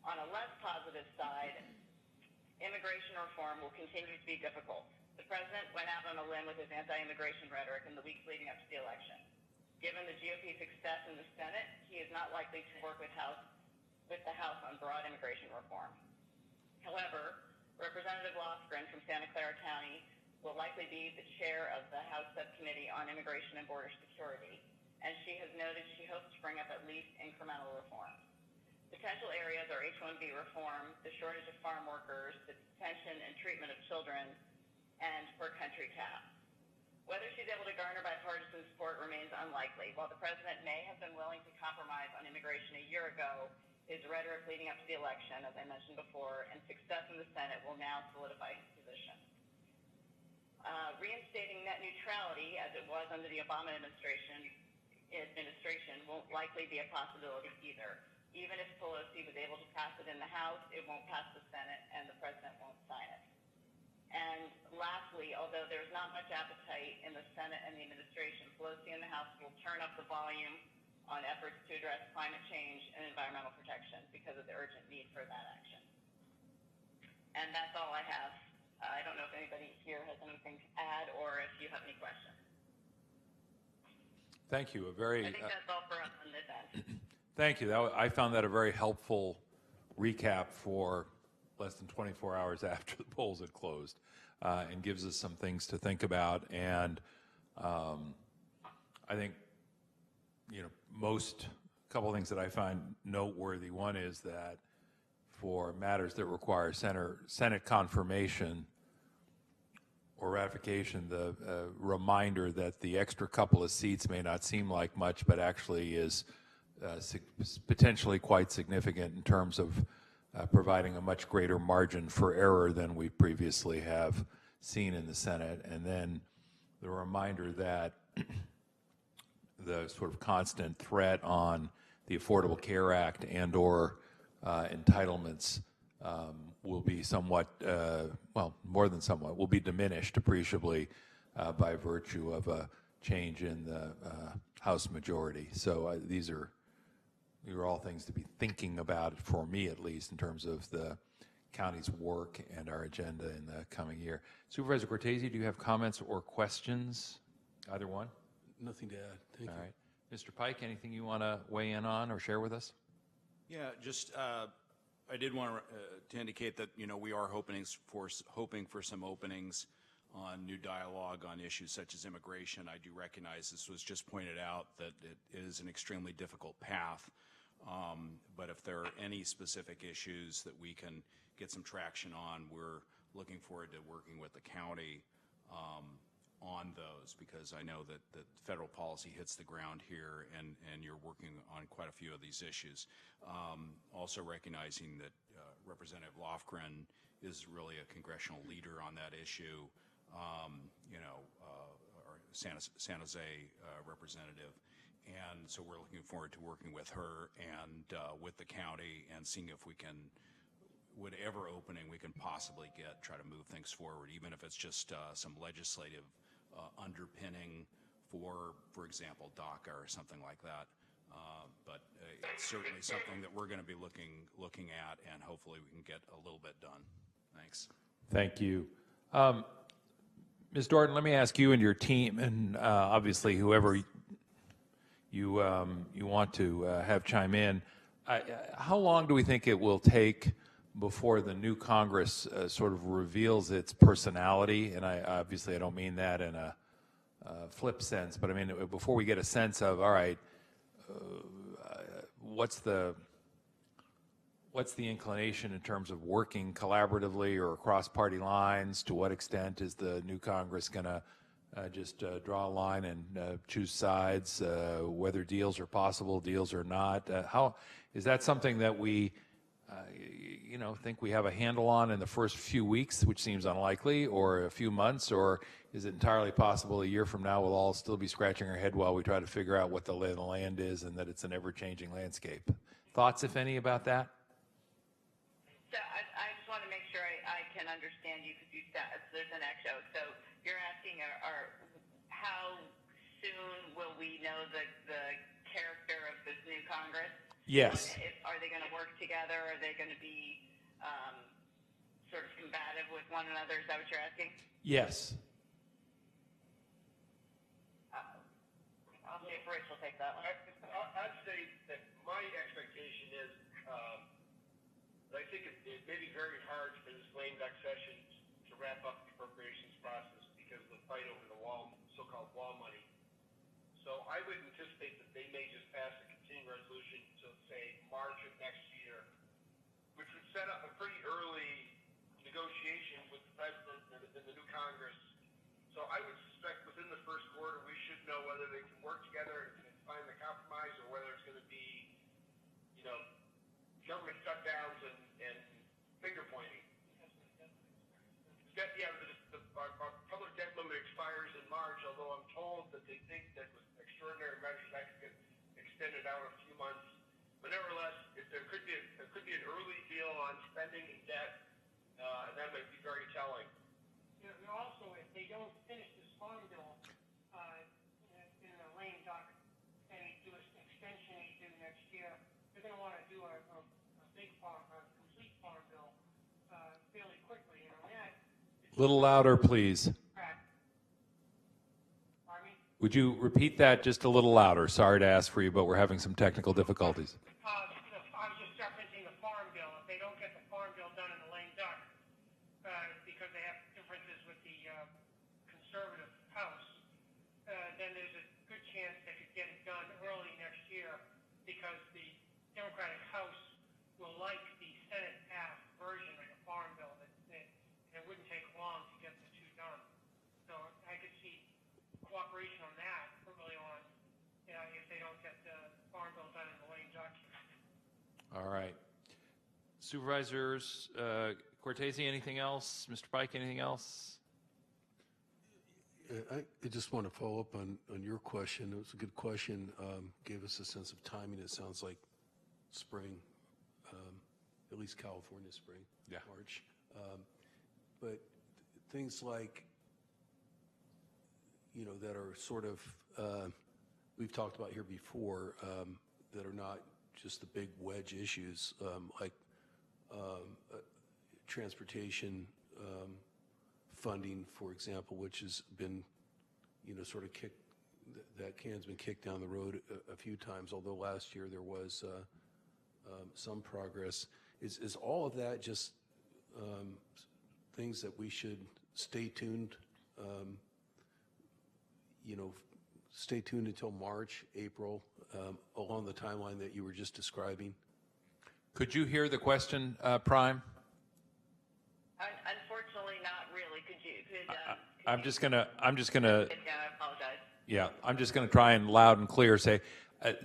On a less positive side, immigration reform will continue to be difficult. The president went out on a limb with his anti-immigration rhetoric in the weeks leading up to the election. Given the GOP success in the Senate, he is not likely to work with the House on broad immigration reform. However, Representative Lofgren from Santa Clara County will likely be the chair of the House Subcommittee on Immigration and Border Security, and she has noted she hopes to bring up at least incremental reforms. Potential areas are H-1B reform, the shortage of farm workers, the detention and treatment of children, and for country caps. Whether she's able to garner bipartisan support remains unlikely. While the president may have been willing to compromise on immigration a year ago, his rhetoric leading up to the election, as I mentioned before, and success in the Senate will now solidify his position. Reinstating net neutrality, as it was under the Obama administration, won't likely be a possibility either. Even if Pelosi was able to pass it in the House, it won't pass the Senate, and the president won't sign it. And lastly, although there's not much appetite in the Senate and the administration, Pelosi and the House will turn up the volume on efforts to address climate change and environmental protection because of the urgent need for that action. And that's all I have. I don't know if anybody here has anything to add or if you have any questions. Thank you. I think that's all for us on this end. Thank you. I found that a very helpful recap for less than 24 hours after the polls had closed, and gives us some things to think about. And I think, a couple of things that I find noteworthy. One is that for matters that require Senate confirmation or ratification, the reminder that the extra couple of seats may not seem like much, but actually is potentially quite significant in terms of providing a much greater margin for error than we previously have seen in the Senate. And then the reminder that the sort of constant threat on the Affordable Care Act and or entitlements will be somewhat, more than somewhat, will be diminished appreciably by virtue of a change in the House majority. So these are all things to be thinking about, for me at least, in terms of the county's work and our agenda in the coming year. Supervisor Cortese, do you have comments or questions? Either one? Nothing to add. Thank you. All right. Mr. Pike, anything you want to weigh in on or share with us? Yeah, just I did want to indicate that we are hoping for some openings on new dialogue on issues such as immigration. I do recognize this was just pointed out that it is an extremely difficult path, but if there are any specific issues that we can get some traction on, we're looking forward to working with the county on those, because I know that federal policy hits the ground here, and you're working on quite a few of these issues. Also recognizing that Representative Lofgren is really a congressional leader on that issue, our San Jose representative, And so we're looking forward to working with her and with the county and seeing if we can, whatever opening we can possibly get, try to move things forward, even if it's just some legislative underpinning for example, DACA or something like that. But it's certainly something that we're going to be looking at, and hopefully we can get a little bit done. Thanks. Thank you. Ms. Dorton, let me ask you and your team, and obviously whoever you want to have chime in, how long do we think it will take before the new Congress sort of reveals its personality? And I don't mean that in a flip sense, but I mean before we get a sense of, all right, what's the inclination in terms of working collaboratively or across party lines? To what extent is the new Congress going to just draw a line and choose sides, whether deals are possible, deals are not? How is that something that we think we have a handle on in the first few weeks, which seems unlikely, or a few months, or is it entirely possible a year from now we'll all still be scratching our head while we try to figure out what the lay of the land is and that it's an ever-changing landscape? Thoughts, if any, about that? So I just want to make sure I can understand you, because there's an echo. So you're asking how soon will we know the character of this new Congress? Yes. Are they going to work together? Are they going to be sort of combative with one another? Is that what you're asking? Yes. I'll see if Rich will take that one. I'd say that my expectation is I think it may be very hard for this lame duck session to wrap up the appropriations process because of the fight over the so-called wall money. So I would anticipate that they may just pass a continuing resolution to, say, March of next year, which would set up a pretty early negotiation with the President and the new Congress. So I would suspect within the first quarter we should know whether they can work together and find the compromise, or whether it's going to be, government shutdowns and finger pointing. Our public debt limit expires in March, although I'm told that they think that with extraordinary measures that could get extended out a few months. But nevertheless, if there could be an early deal on spending and debt, and that might be very telling. Also, if they don't finish this farm bill in the lame duck and do an extension they do next year, they're going to want to do a big farm, a complete farm bill fairly quickly. And on that, A little louder, please. Would you repeat that just a little louder? Sorry to ask for you, but we're having some technical difficulties. I was just referencing the farm bill. If they don't get the farm bill done in the lame duck because they have differences with the conservative House, then there's a good chance they could get it done early next year, because the Democratic House will like the Senate-passed version of the farm bill. It wouldn't take long to get the two done. So I could see cooperation on that early on if they don't get the farm bill done in the lame duck. All right. Supervisors, Cortese, anything else? Mr. Pike, anything else? I just want to follow up on your question. It was a good question. Gave us a sense of timing. It sounds like spring, at least California spring, yeah. March. But things like, that are sort of, we've talked about here before, that are not just the big wedge issues, like transportation funding, for example, which has been, sort of that can's been kicked down the road a few times, although last year there was some progress. Is all of that just things that we should stay tuned, stay tuned until March, April, along the timeline that you were just describing? Could you hear the question, Prime? Unfortunately, not really. Could you? I'm just gonna. I apologize. Yeah, I'm just gonna try and loud and clear say,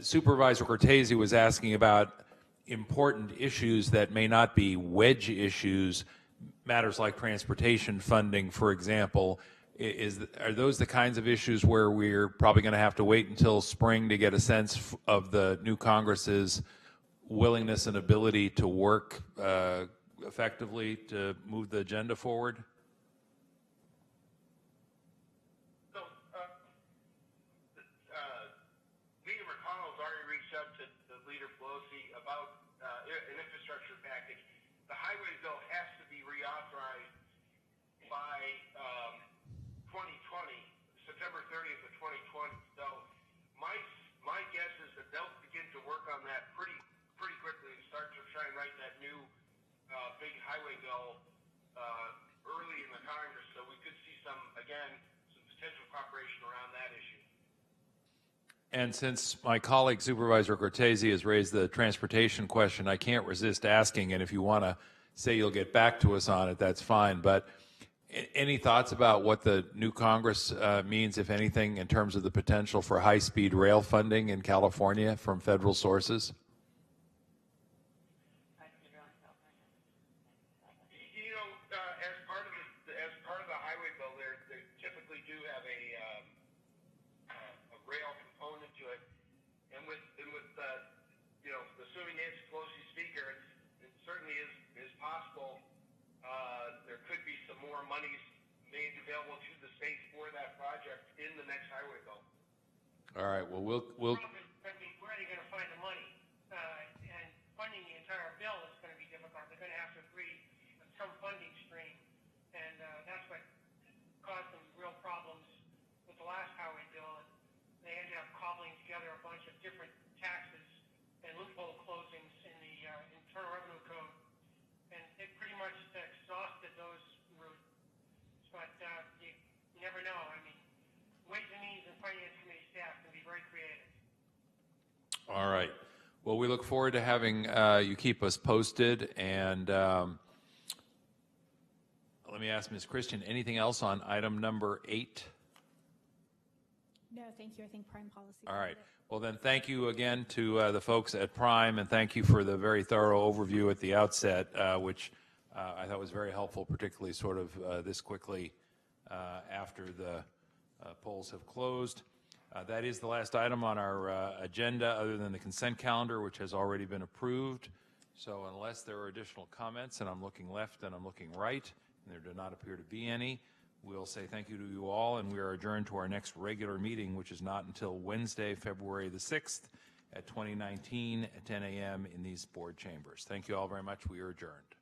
Supervisor Cortese was asking about important issues that may not be wedge issues, matters like transportation funding, for example. are those the kinds of issues where we're probably going to have to wait until spring to get a sense of the new Congress's willingness and ability to work effectively to move the agenda forward? Leader McConnell's already reached out to Leader Pelosi about an infrastructure package. The highway bill has to be reauthorized by 2020, September 30th of 2020. So my guess is that they'll begin to work on that pretty quickly and start to try and write that new big highway bill early in the Congress. So we could see some potential cooperation around that issue. And since my colleague Supervisor Cortese has raised the transportation question, I can't resist asking, and if you want to say you'll get back to us on it, that's fine. But any thoughts about what the new Congress means, if anything, in terms of the potential for high-speed rail funding in California from federal sources? As part of the highway bill, they typically do have a rail component to it, and with assuming Nancy Pelosi speaker, it certainly is possible there could be some more monies made available to the state for that project in the next highway bill. All right. Well, we'll. Where are they going to find the money? And funding the entire bill is going to be difficult. They're going to have to agree on some funding stream, and that's what caused some real problems with the last highway bill. And they ended up cobbling together a bunch of different taxes and loophole closings in the Internal Revenue Code, and it pretty much exhausted those routes. But you never know. I mean, Ways and Means and Finance Committee staff can be very creative. All right. Well, we look forward to having you keep us posted. And let me ask Ms. Christian, anything else on item number 8? No, thank you. I think Prime Policy. All right. Well, then thank you again to the folks at Prime, and thank you for the very thorough overview at the outset, which I thought was very helpful, particularly sort of this quickly after the polls have closed. That is the last item on our agenda, other than the consent calendar, which has already been approved. So unless there are additional comments, and I'm looking left and I'm looking right, and there do not appear to be any, we'll say thank you to you all, and we are adjourned to our next regular meeting, which is not until Wednesday, February the 6th at 2019 at 10 a.m. in these board chambers. Thank you all very much. We are adjourned.